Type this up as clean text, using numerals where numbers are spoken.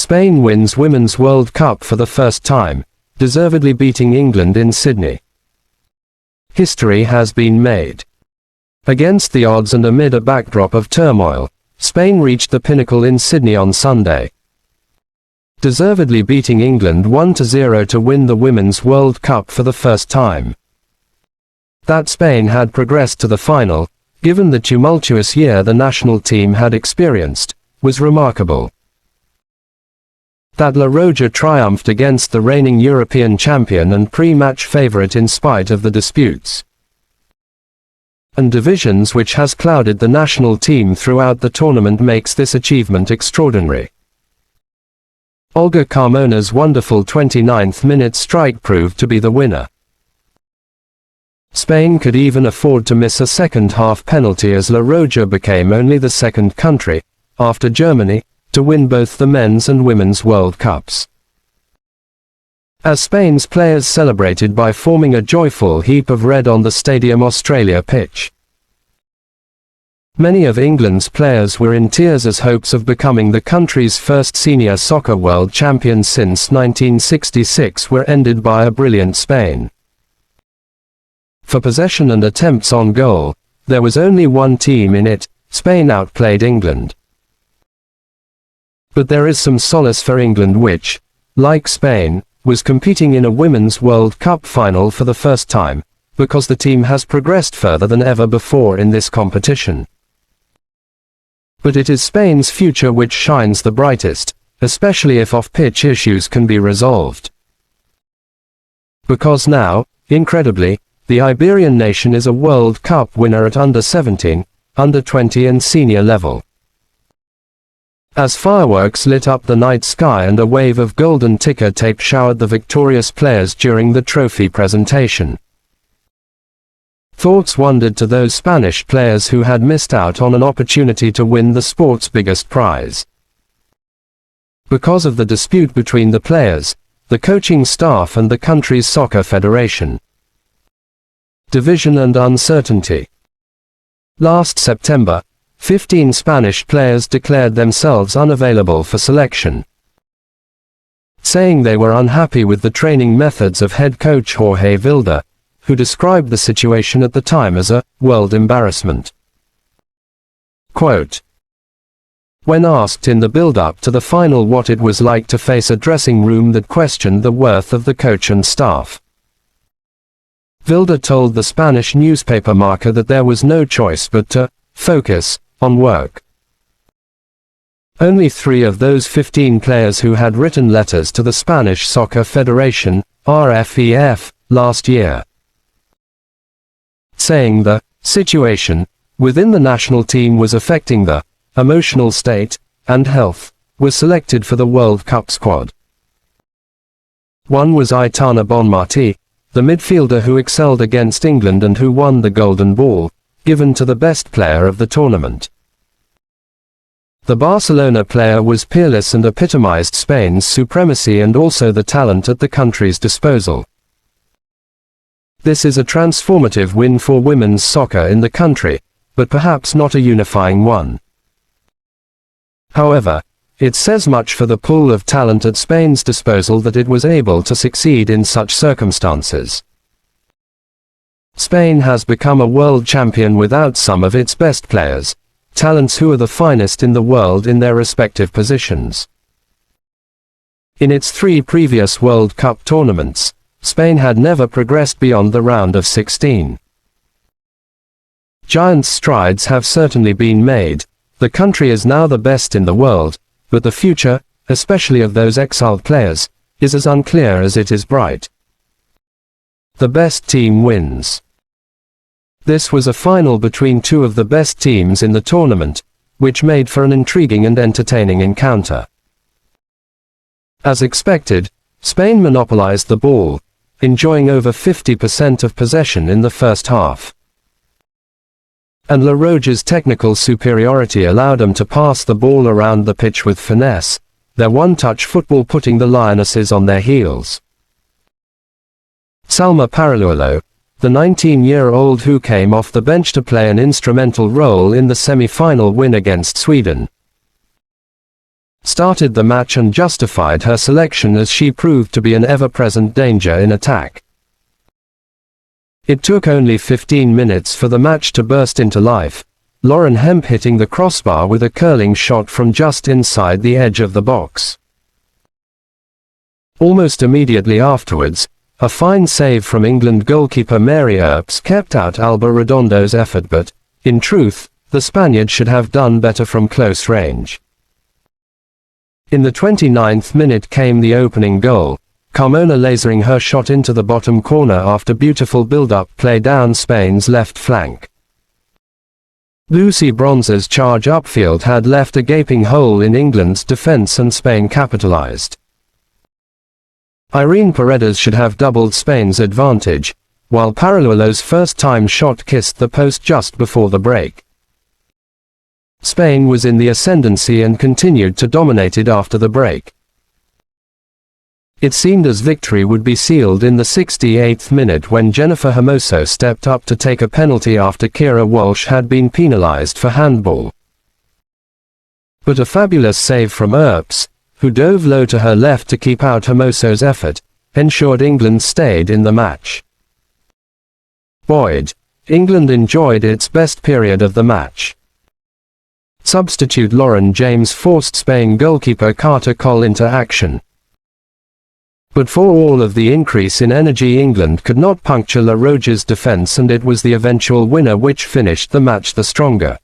Spain wins Women's World Cup for the first time, deservedly beating England in Sydney. History has been made. Against the odds and amid a backdrop of turmoil, Spain reached the pinnacle in Sydney on Sunday, deservedly beating England 1-0 to win the Women's World Cup for the first time. That Spain had progressed to the final, given the tumultuous year the national team had experienced, was remarkable. That La Roja triumphed against the reigning European champion and pre-match favourite in spite of the disputes and divisions which has clouded the national team throughout the tournament makes this achievement extraordinary. Olga Carmona's wonderful 29th-minute strike proved to be the winner. Spain could even afford to miss a second-half penalty as La Roja became only the second country, after Germany, to win both the men's and women's World Cups. As Spain's players celebrated by forming a joyful heap of red on the Stadium Australia pitch. Many of England's players were in tears as hopes of becoming the country's first senior soccer world champion since 1966 were ended by a brilliant Spain. For possession and attempts on goal, there was only one team in it. Spain outplayed England. But there is some solace for England which, like Spain, was competing in a Women's World Cup final for the first time, because the team has progressed further than ever before in this competition. But it is Spain's future which shines the brightest, especially if off-pitch issues can be resolved. Because now, incredibly, the Iberian nation is a World Cup winner at under-17, under-20 and senior level. As fireworks lit up the night sky and a wave of golden ticker tape showered the victorious players during the trophy presentation, thoughts wandered to those Spanish players who had missed out on an opportunity to win the sport's biggest prize. Because of the dispute between the players, the coaching staff and the country's soccer federation. Division and uncertainty. Last September, 15 Spanish players declared themselves unavailable for selection, saying they were unhappy with the training methods of head coach Jorge Vilda, who described the situation at the time as a world embarrassment. Quote, when asked in the build-up to the final what it was like to face a dressing room that questioned the worth of the coach and staff, Vilda told the Spanish newspaper Marca that there was no choice but to focus on work. Only 3 of those 15 players who had written letters to the Spanish Soccer Federation, RFEF, last year, saying the situation within the national team was affecting the emotional state and health, were selected for the World Cup squad. One was Aitana Bonmatí, the midfielder who excelled against England and who won the Golden Ball, given to the best player of the tournament. The Barcelona player was peerless and epitomized Spain's supremacy and also the talent at the country's disposal. This is a transformative win for women's soccer in the country, but perhaps not a unifying one. However, it says much for the pool of talent at Spain's disposal that it was able to succeed in such circumstances. Spain has become a world champion without some of its best players, talents who are the finest in the world in their respective positions. In its 3 previous World Cup tournaments, Spain had never progressed beyond the round of 16. Giant strides have certainly been made. The country is now the best in the world, but the future, especially of those exiled players, is as unclear as it is bright. The best team wins. This was a final between 2 of the best teams in the tournament, which made for an intriguing and entertaining encounter. As expected, Spain monopolized the ball, enjoying over 50% of possession in the first half. And La Roja's technical superiority allowed them to pass the ball around the pitch with finesse, their one-touch football putting the Lionesses on their heels. Salma Paralluelo, the 19-year-old who came off the bench to play an instrumental role in the semi-final win against Sweden, started the match and justified her selection as she proved to be an ever-present danger in attack. It took only 15 minutes for the match to burst into life, Lauren Hemp hitting the crossbar with a curling shot from just inside the edge of the box. Almost immediately afterwards, a fine save from England goalkeeper Mary Earps kept out Alba Redondo's effort, but, in truth, the Spaniard should have done better from close range. In the 29th minute came the opening goal, Carmona lasering her shot into the bottom corner after beautiful build-up play down Spain's left flank. Lucy Bronze's charge upfield had left a gaping hole in England's defence and Spain capitalised. Irene Paredes should have doubled Spain's advantage, while Paralluelo's first-time shot kissed the post just before the break. Spain was in the ascendancy and continued to dominate it after the break. It seemed as victory would be sealed in the 68th minute when Jennifer Hermoso stepped up to take a penalty after Keira Walsh had been penalised for handball. But a fabulous save from Earps, who dove low to her left to keep out Hermoso's effort, ensured England stayed in the match. Boyd, England enjoyed its best period of the match. Substitute Lauren James forced Spain goalkeeper Carter Cole into action. But for all of the increase in energy, England could not puncture La Roja's defence, and it was the eventual winner which finished the match the stronger.